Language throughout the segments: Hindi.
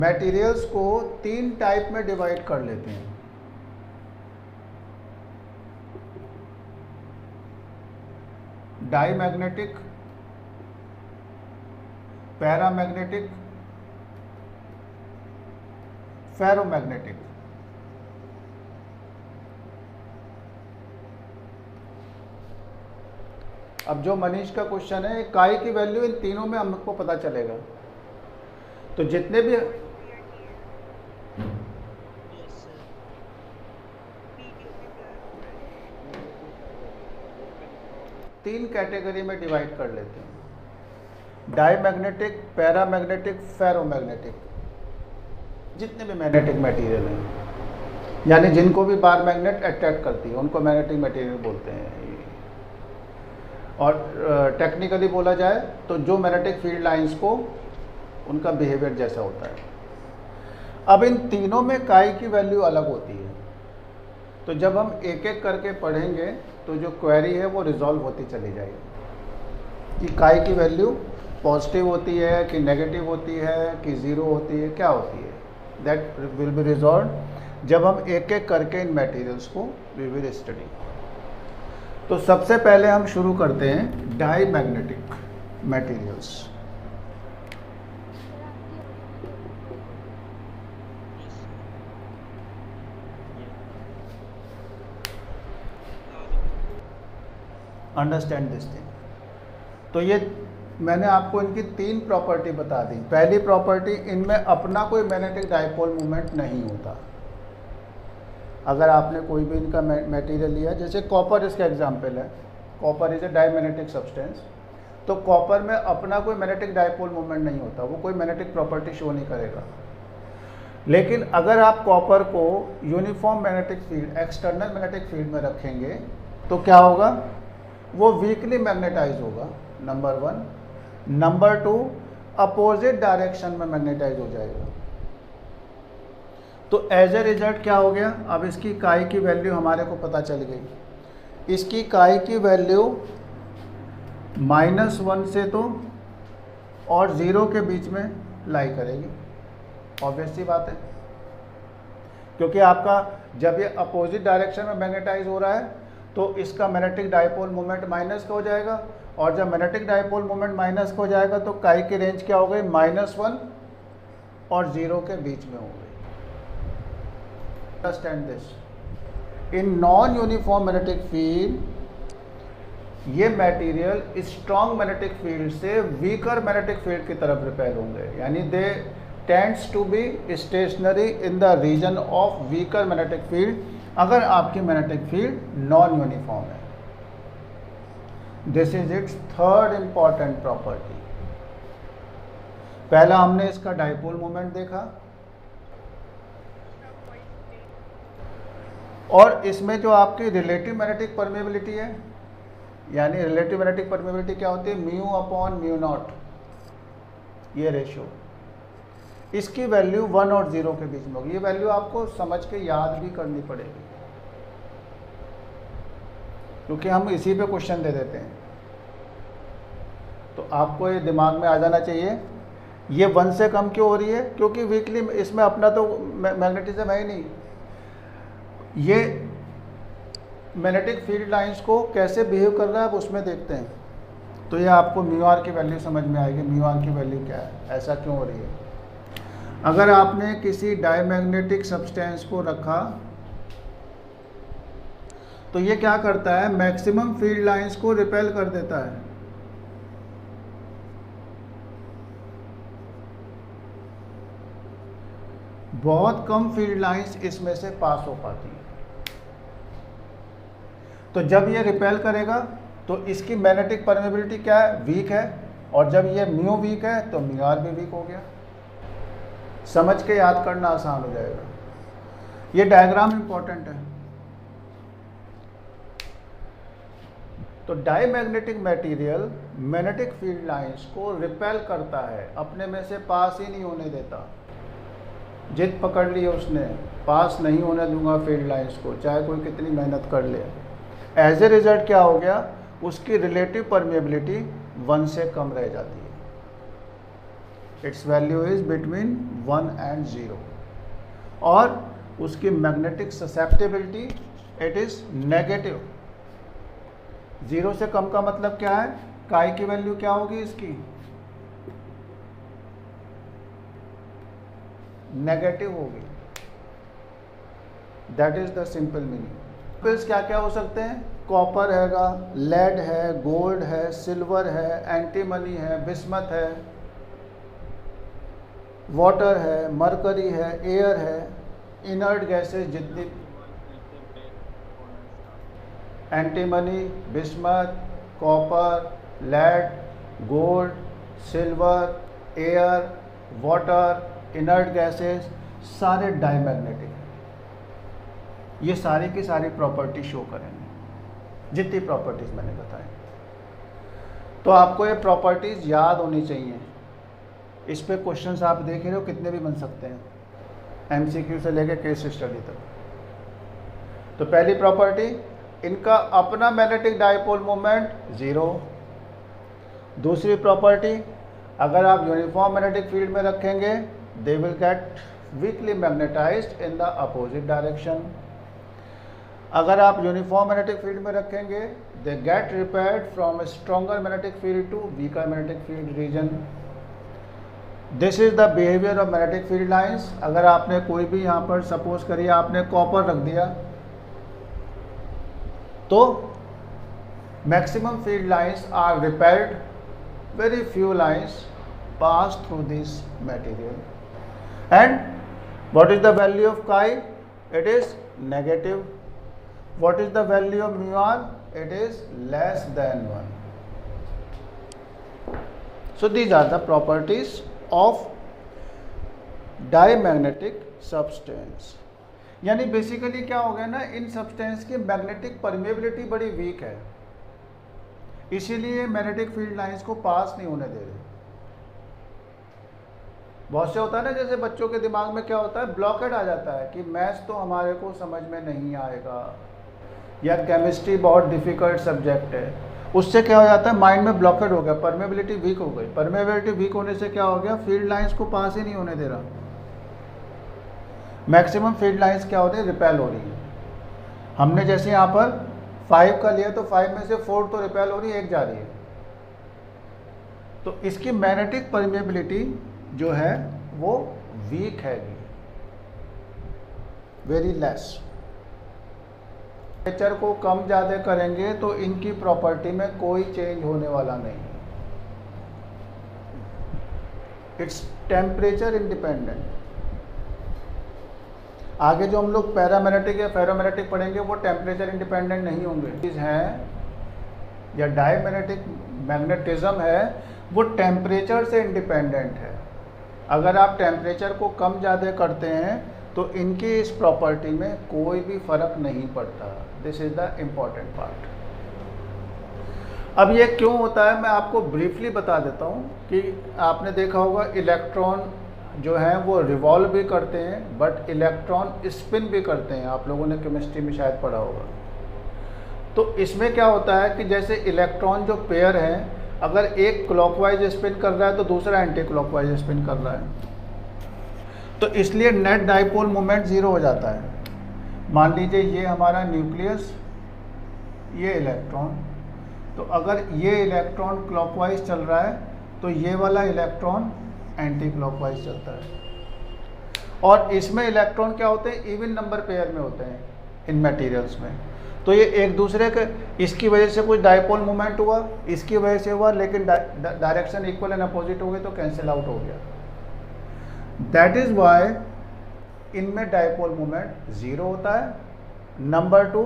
मटेरियल्स को तीन टाइप में डिवाइड कर लेते हैं। Diamagnetic, paramagnetic, ferromagnetic. अब जो मनीष का क्वेश्चन है, काई की वैल्यू इन तीनों में हमको पता चलेगा। तो जितने भी तीन कैटेगरी में डिवाइड कर लेते हैं, डाईमैग्नेटिक, पैरामैग्नेटिक, फेरोमैग्नेटिक। जितने भी मैग्नेटिक मटेरियल हैं, यानी जिनको भी बार मैग्नेट अट्रैक्ट करती है, उनको मैग्नेटिक मटेरियल बोलते हैं। और टेक्निकली बोला जाए तो जो मैग्नेटिक फील्ड लाइंस को उनका बिहेवियर जैसा होता है। अब इन तीनों में काई की वैल्यू अलग होती है। तो जब हम एक एक करके पढ़ेंगे तो जो क्वेरी है वो रिजॉल्व होती चली जाएगी कि काई की वैल्यू पॉजिटिव होती है कि नेगेटिव होती है कि ज़ीरो होती है, क्या होती है। दैट विल बी रिजॉल्व जब हम एक एक करके इन मटेरियल्स को वी विल स्टडी। तो सबसे पहले हम शुरू करते हैं diamagnetic materials. Understand this thing. तो ये मैंने आपको इनकी तीन प्रॉपर्टी बता दी। पहली प्रॉपर्टी, इनमें अपना कोई मैग्नेटिक डाइपोल मूवमेंट नहीं होता। अगर आपने कोई भी इनका मटेरियल लिया, जैसे कॉपर इसका एग्जांपल है, copper is a diamagnetic substance, तो कॉपर में अपना कोई मैग्नेटिक डाइपोल मूवमेंट नहीं होता, वो कोई मैग्नेटिक प्रॉपर्टी शो नहीं करेगा। लेकिन अगर आप कॉपर को uniform magnetic field, external magnetic field में रखेंगे तो क्या होगा, वो वीकली मैग्नेटाइज होगा, number one. Number two, opposite direction में मैग्नेटाइज हो जाएगा। तो एज ए रिजल्ट क्या हो गया, अब इसकी काई की वैल्यू हमारे को पता चल गई। इसकी काई की वैल्यू -1 से तो और 0 के बीच में लाई करेगी। ऑब्वियस सी बात है, क्योंकि आपका जब ये अपोजिट डायरेक्शन में मैग्नेटाइज हो रहा है तो इसका मैग्नेटिक डाइपोल मोमेंट माइनस का हो जाएगा, और जब मैग्नेटिक डाइपोल मोमेंट माइनस का हो जाएगा तो काई की रेंज क्या हो गई, -1 और 0 के बीच में हो गई। Understand this. In non uniform magnetic field ये मटेरियल स्ट्रॉन्ग मैग्नेटिक फील्ड से वीकर मैग्नेटिक फील्ड की तरफ रिपेल होंगे, यानी they tends to be stationary in the region of weaker magnetic field अगर आपकी मैग्नेटिक फील्ड नॉन यूनिफॉर्म है। This is its third important property. पहला हमने इसका डाइपोल मोमेंट देखा, और इसमें जो आपकी रिलेटिव मैग्नेटिक परमेबिलिटी है, यानी रिलेटिव मैग्नेटिक परमेबिलिटी क्या होती है, μ/μ0, ये रेशियो, इसकी वैल्यू 1 और 0 के बीच में होगी। ये वैल्यू आपको समझ के याद भी करनी पड़ेगी, क्योंकि हम इसी पे क्वेश्चन दे देते हैं। तो आपको ये दिमाग में आ जाना चाहिए, ये 1 से कम क्यों हो रही है, क्योंकि वीकली इसमें अपना तो मैग्नेटिज्म है ही नहीं। ये मैग्नेटिक फील्ड लाइंस को कैसे बिहेव कर रहा है अब उसमें देखते हैं। तो ये आपको μr की वैल्यू समझ में आएगी, μr की वैल्यू क्या है, ऐसा क्यों हो रही है। अगर आपने किसी डाईमैग्नेटिक सब्सटेंस को रखा तो ये क्या करता है, मैक्सिमम फील्ड लाइंस को रिपेल कर देता है। बहुत कम फील्ड लाइंस इसमें से पास हो पाती है। तो जब ये रिपेल करेगा तो इसकी मैग्नेटिक परमेबिलिटी क्या है, वीक है, और जब ये म्यू वीक है तो μr भी वीक हो गया। समझ के याद करना आसान हो जाएगा। ये डायग्राम इंपॉर्टेंट है। तो diamagnetic material magnetic field lines को रिपेल करता है, अपने में से पास ही नहीं होने देता। जिद पकड़ ली है उसने, पास नहीं होने दूंगा फील्ड लाइंस को, चाहे कोई कितनी मेहनत कर ले। एज ए रिजल्ट क्या हो गया, उसकी रिलेटिव परमेबिलिटी 1 से कम रह जाती है। It's value is between 1 and 0, और उसकी magnetic susceptibility it is negative. 0 से कम का मतलब क्या है, काई की वैल्यू क्या होगी इसकी, नेगेटिव होगी। That is the simple meaning. फिर क्या क्या हो सकते हैं, कॉपर हैगा, लेड है, गोल्ड है, सिल्वर है, एंटीमनी है, बिस्मथ है, वाटर है, मरकरी है, एयर है, इनर्ट गैसेस जितनी, antimony, bismuth, copper, lead, gold, silver, air, water, inert gases, सारे डायमैग्नेटिक, ये सारी की सारी प्रॉपर्टी शो करेंगे जितनी प्रॉपर्टीज मैंने बताई। तो आपको ये प्रॉपर्टीज याद होनी चाहिए। इस पे क्वेश्चंस आप देख रहे हो कितने भी बन सकते हैं, एमसीक्यू से लेके केस स्टडी तक। तो पहली प्रॉपर्टी, इनका अपना मैग्नेटिक डायपोल मोमेंट 0। दूसरी प्रॉपर्टी, अगर आप यूनिफॉर्म मैग्नेटिक फील्ड में रखेंगे they will get weakly magnetized in the opposite direction. अगर आप यूनिफॉर्म मैग्नेटिक फील्ड में रखेंगे they get repaired from stronger magnetic field to weaker magnetic field region. This is the behaviour of magnetic field lines. अगर आपने कोई भी यहाँ पर सपोज करिए आपने कॉपर रख दिया तो maximum field lines are repaired, very few lines pass through this material. And what is the value of chi, it is negative. What is the value of mu r? It is less than 1. So these are the properties of diamagnetic substance. यानी बेसिकली क्या हो गया ना, इन सब्सटेंस की मैग्नेटिक परमेबिलिटी बड़ी वीक है, इसीलिए मैग्नेटिक फील्ड लाइंस को पास नहीं होने दे रहे। बहुत से होता है ना, जैसे बच्चों के दिमाग में क्या होता है, ब्लॉकेड आ जाता है कि मैथ्स तो हमारे को समझ में नहीं आएगा, या केमिस्ट्री बहुत डिफ़िकल्ट सब्जेक्ट है। उससे क्या हो जाता है, माइंड में ब्लॉकेड हो गया, परमेबिलिटी वीक हो गई। परमेबिलिटी वीक होने से क्या हो गया, फील्ड लाइंस को पास ही नहीं होने दे रहा। मैक्सिमम फील्ड लाइंस क्या हो रही है, रिपेल हो रही है। हमने जैसे यहाँ पर 5 का लिया तो 5 में से 4 तो रिपेल हो रही है, 1 जा रही है। तो इसकी मैग्नेटिक परमेबिलिटी जो है वो वीक है, वेरी लेस। टेम्परेचर को कम ज़्यादा करेंगे तो इनकी प्रॉपर्टी में कोई चेंज होने वाला नहीं, इट्स टेम्परेचर इंडिपेंडेंट। आगे जो हम लोग पैरामैग्नेटिक या फेरोमैग्नेटिक पढ़ेंगे वो टेम्परेचर इंडिपेंडेंट नहीं होंगे। चीज़ है या डायमैग्नेटिक मैग्नेटिज्म है वो टेम्परेचर से इंडिपेंडेंट है। अगर आप टेम्परेचर को कम ज़्यादा करते हैं तो इनकी इस प्रॉपर्टी में कोई भी फर्क नहीं पड़ता। This is the important part. अब ये क्यों होता है मैं आपको ब्रीफली बता देता हूँ कि आपने देखा होगा इलेक्ट्रॉन जो हैं वो रिवॉल्व भी करते हैं बट इलेक्ट्रॉन स्पिन भी करते हैं, आप लोगों ने केमिस्ट्री में शायद पढ़ा होगा। तो इसमें क्या होता है कि जैसे इलेक्ट्रॉन जो पेयर हैं, अगर एक क्लॉकवाइज स्पिन कर रहा है तो दूसरा एंटी क्लॉकवाइज स्पिन कर रहा है, तो इसलिए नेट डाइपोल मोमेंट 0 हो जाता है। मान लीजिए ये हमारा न्यूक्लियस, ये इलेक्ट्रॉन, तो अगर ये इलेक्ट्रॉन क्लॉकवाइज चल रहा है तो ये वाला इलेक्ट्रॉन एंटी क्लॉकवाइज चलता है। और इसमें इलेक्ट्रॉन क्या होते हैं, इवन नंबर पेयर में होते हैं इन मटेरियल्स में। तो ये एक दूसरे के, इसकी वजह से कुछ डाइपोल मोमेंट हुआ, इसकी वजह से हुआ, लेकिन डायरेक्शन इक्वल एंड अपोजिट हो गई तो कैंसिल आउट हो गया। दैट इज वाई इनमें डाइपोल मोमेंट 0 होता है। नंबर 2,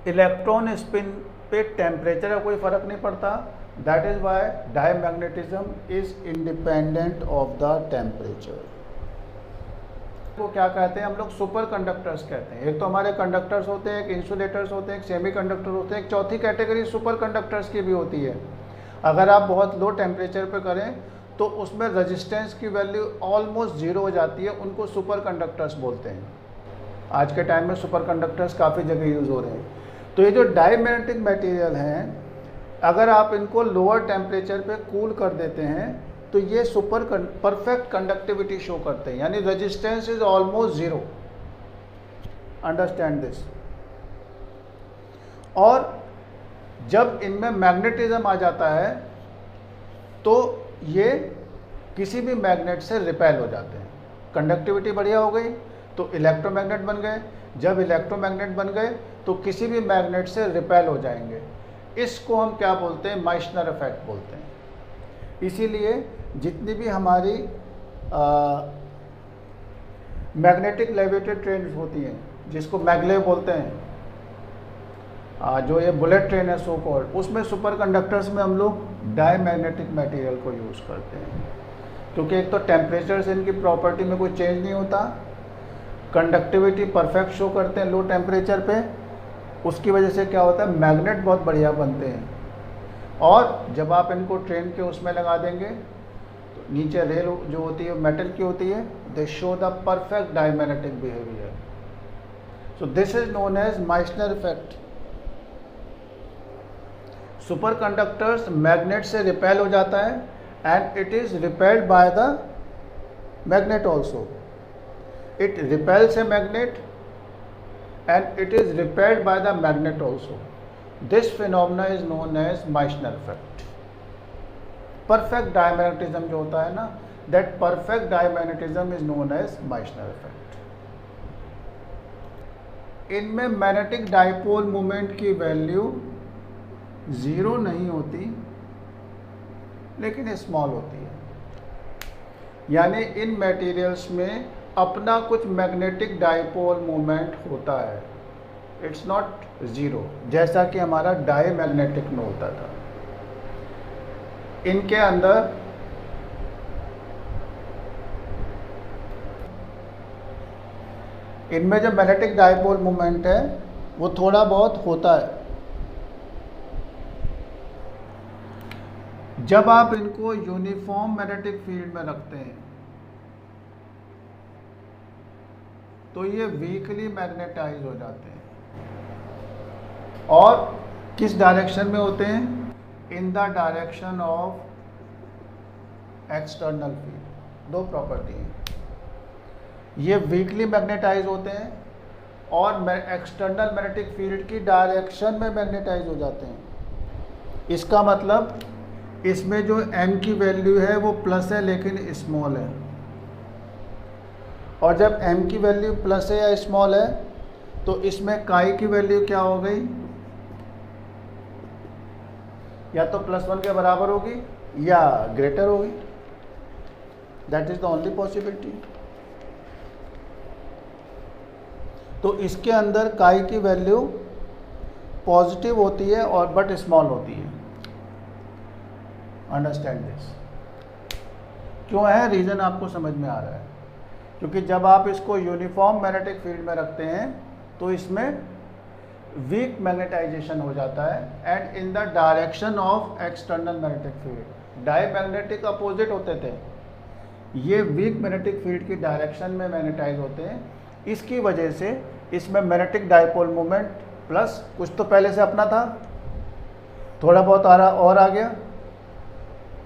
इलेक्ट्रॉन स्पिन पे टेम्परेचर का कोई फर्क नहीं पड़ता। That is why diamagnetism is independent of the temperature. वो क्या कहते हैं हम लोग, सुपर कंडक्टर्स कहते हैं। एक तो हमारे कंडक्टर्स होते हैं, एक इंसुलेटर्स होते हैं, एक सेमी कंडक्टर होते हैं, एक चौथी कैटेगरी सुपर कंडक्टर्स की भी होती है। अगर आप बहुत लो टेम्परेचर पे करें तो उसमें रेजिस्टेंस की वैल्यू ऑलमोस्ट 0 हो जाती है, उनको सुपर कंडक्टर्स बोलते हैं। आज के टाइम में सुपर कंडक्टर्स काफ़ी जगह यूज़ हो रहे हैं। तो ये जो डायमैग्नेटिक मटेरियल हैं, अगर आप इनको लोअर टेम्परेचर पे कूल कर देते हैं तो ये परफेक्ट कंडक्टिविटी शो करते हैं, यानी resistance is almost zero. Understand this. और जब इनमें मैग्नेटिज्म आ जाता है तो ये किसी भी मैग्नेट से रिपेल हो जाते हैं। कंडक्टिविटी बढ़िया हो गई तो इलेक्ट्रोमैग्नेट बन गए, जब इलेक्ट्रोमैग्नेट बन गए तो किसी भी मैग्नेट से रिपेल हो जाएंगे। इसको हम क्या बोलते हैं? माइशनर इफेक्ट बोलते हैं। इसीलिए जितनी भी हमारी मैग्नेटिक लेविटेड ट्रेन होती हैं, जिसको मैगलेव बोलते हैं, जो ये बुलेट ट्रेन है सो कॉल्ड, उसमें सुपर कंडक्टर्स में हम लोग डाईमैग्नेटिक मटेरियल को यूज़ करते हैं, क्योंकि एक तो टेम्परेचर से इनकी प्रॉपर्टी में कोई चेंज नहीं होता, कंडक्टिविटी परफेक्ट शो करते हैं लो टेम्परेचर पे, उसकी वजह से क्या होता है? मैग्नेट बहुत बढ़िया बनते हैं। और जब आप इनको ट्रेन के उसमें लगा देंगे तो नीचे रेल जो होती है मेटल की होती है, they show the perfect diamagnetic behaviour. So this is known as Meissner effect. Superconductors magnet से रिपेल हो जाता है and it is repelled by the magnet also. It repels a magnet and it is repelled by the magnet also. This phenomena is known as Meissner effect. Perfect diamagnetism जो होता है ना, that perfect diamagnetism is known as Meissner effect. इनमें मैग्नेटिक डाइपोल मोमेंट की वैल्यू ज़ीरो नहीं होती, लेकिन स्मॉल होती है। यानी इन मटेरियल्स में अपना कुछ मैग्नेटिक डाइपोल मोमेंट होता है, इट्स नॉट ज़ीरो, जैसा कि हमारा डाईमैग्नेटिक में होता था। इनके अंदर इनमें जो मैग्नेटिक डाइपोल मोमेंट है वो थोड़ा बहुत होता है। जब आप इनको यूनिफॉर्म मैग्नेटिक फील्ड में रखते हैं तो ये वीकली मैग्नेटाइज हो जाते हैं। और किस डायरेक्शन में होते हैं? In the direction of external field. दो प्रॉपर्टी है, ये वीकली मैग्नेटाइज होते हैं और एक्सटर्नल मैग्नेटिक फील्ड की डायरेक्शन में मैग्नेटाइज हो जाते हैं। इसका मतलब इसमें जो m की वैल्यू है वो प्लस है लेकिन स्मॉल है, और जब m की वैल्यू प्लस है या स्मॉल है तो इसमें काई की वैल्यू क्या हो गई? या तो +1 के बराबर होगी या ग्रेटर होगी। That is the only possibility. तो इसके अंदर काई की वैल्यू पॉजिटिव होती है और बट स्मॉल होती है। Understand this. क्यों है? रीज़न आपको समझ में आ रहा है, क्योंकि जब आप इसको यूनिफॉर्म मैग्नेटिक फील्ड में रखते हैं तो इसमें वीक मैग्नेटाइजेशन हो जाता है and in the direction of external magnetic field. Diamagnetic opposite होते थे, ये वीक मैग्नेटिक फील्ड की डायरेक्शन में मैग्नेटाइज होते हैं। इसकी वजह से इसमें मैग्नेटिक डाइपोल मोमेंट प्लस कुछ तो पहले से अपना था, थोड़ा बहुत आ गया,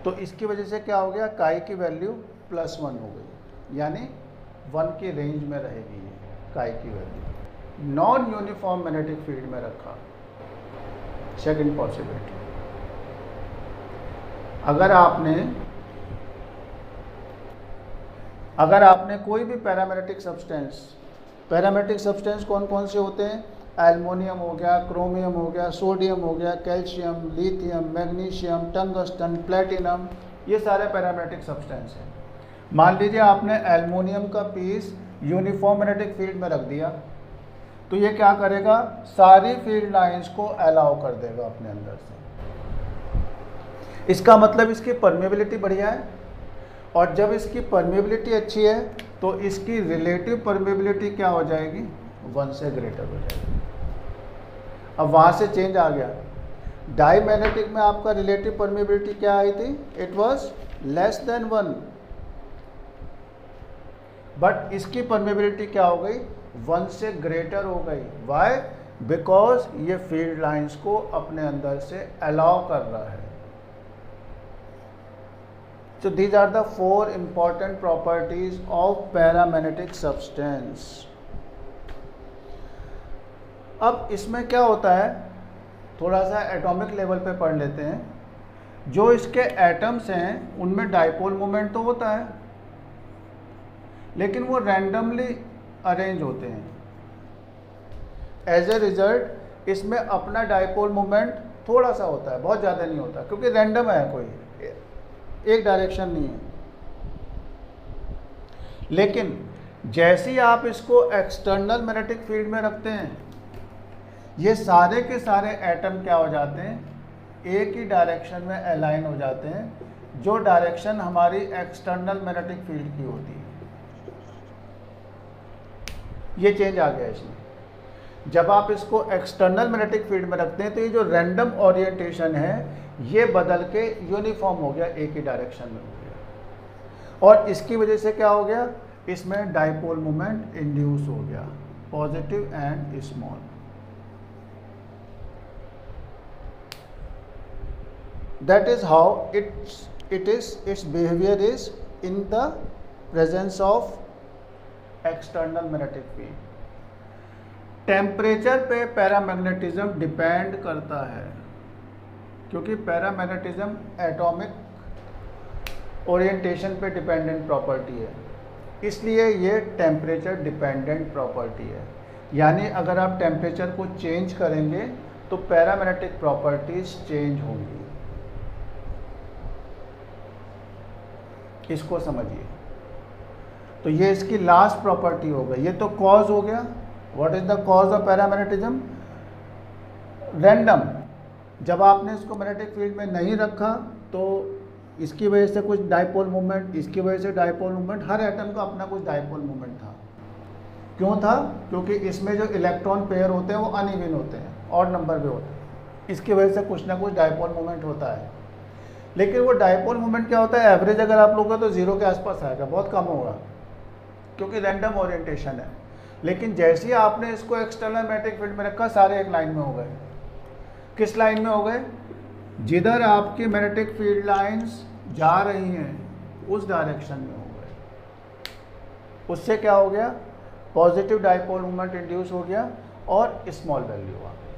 तो इसकी वजह से क्या हो गया? काई की वैल्यू +1 हो गई, यानी 1 की रेंज में रहेगी ये काई की value. Non uniform magnetic field में रखा, सेकंड पॉसिबिलिटी। अगर आपने कोई भी पैरामैग्नेटिक सब्सटेंस कौन कौन से होते हैं? एल्युमिनियम हो गया, क्रोमियम हो गया, सोडियम हो गया, calcium, lithium, magnesium, tungsten, platinum, ये सारे पैरामैग्नेटिक सब्सटेंस हैं। मान लीजिए आपने एल्युमिनियम का पीस यूनिफॉर्म मैग्नेटिक फील्ड में रख दिया, तो ये क्या करेगा? सारी फील्ड लाइंस को अलाउ कर देगा अपने अंदर से। इसका मतलब इसकी परमेबिलिटी बढ़िया है, और जब इसकी परमेबिलिटी अच्छी है तो इसकी रिलेटिव परमेबिलिटी क्या हो जाएगी? 1 से ग्रेटर हो जाएगी। अब वहाँ से चेंज आ गया। डाईमैग्नेटिक में आपका रिलेटिव परमेबिलिटी क्या आई थी? It was less than 1, but इसकी परमेबिलिटी क्या हो गई? 1 से ग्रेटर हो गई। वाई? बिकॉज ये फील्ड लाइंस को अपने अंदर से अलाउ कर रहा है। So these are the 4 important properties of paramagnetic substance. अब इसमें क्या होता है, थोड़ा सा एटॉमिक लेवल पे पढ़ लेते हैं. जो इसके एटम्स हैं उनमें डाइपोल मोमेंट तो होता है, लेकिन वो रैंडमली अरेंज होते हैं. एज ए रिजल्ट इसमें अपना डाइपोल मोमेंट थोड़ा सा होता है, बहुत ज़्यादा नहीं होता, क्योंकि रैंडम है, कोई एक डायरेक्शन नहीं है. लेकिन जैसे ही आप इसको एक्सटर्नल मैग्नेटिक फील्ड में रखते हैं, ये सारे के सारे एटम क्या हो जाते हैं, एक ही डायरेक्शन में अलाइन हो जाते हैं, जो डायरेक्शन हमारी एक्सटर्नल मैग्नेटिक फील्ड की होती है. ये चेंज आ गया इसमें. जब आप इसको एक्सटर्नल मैग्नेटिक फील्ड में रखते हैं तो ये जो रैंडम ओरिएंटेशन है ये बदल के यूनिफॉर्म हो गया, एक ही डायरेक्शन में हो गया. और इसकी वजह से क्या हो गया, इसमें डाइपोल मोमेंट इंड्यूस हो गया, positive and small. That is how its behavior is in the presence of external magnetic field. Temperature पे पैरामैग्नेटिज्म डिपेंड करता है, क्योंकि पैरामैग्नेटिज्म एटॉमिक ओरिएंटेशन पे डिपेंडेंट प्रॉपर्टी है, इसलिए ये टेम्परेचर डिपेंडेंट प्रॉपर्टी है. यानी अगर आप टेम्परेचर को चेंज करेंगे तो पैरामैग्नेटिक प्रॉपर्टीज चेंज होंगी. इसको समझिए. तो ये इसकी लास्ट प्रॉपर्टी हो गई. ये तो कॉज हो गया. What is the cause of paramagnetism? Random. जब आपने इसको मैग्नेटिक फील्ड में नहीं रखा तो इसकी वजह से कुछ डाइपोल मूवमेंट, इसकी वजह से डाइपोल मूवमेंट, हर एटम का अपना कुछ डाइपोल मूवमेंट था. क्यों था? क्योंकि इसमें जो इलेक्ट्रॉन पेयर होते हैं वो अनइवन होते हैं, ऑड नंबर पे होते हैं. इसकी वजह से कुछ ना कुछ डाइपोल मूवमेंट होता है. लेकिन वो डाइपोल मूवमेंट क्या होता है, एवरेज अगर आप लोगे तो 0 के आसपास आएगा, बहुत कम होगा, क्योंकि रैंडम ओरिएंटेशन है. लेकिन जैसे ही आपने इसको एक्सटर्नल मैग्नेटिक फील्ड में रखा, सारे एक लाइन में हो गए. किस लाइन में हो गए? जिधर आपकी मैग्नेटिक फील्ड लाइंस जा रही हैं उस डायरेक्शन में हो गए. उससे क्या हो गया, पॉजिटिव डाइपोल मूवमेंट इंड्यूस हो गया और स्मॉल वैल्यू आ गया.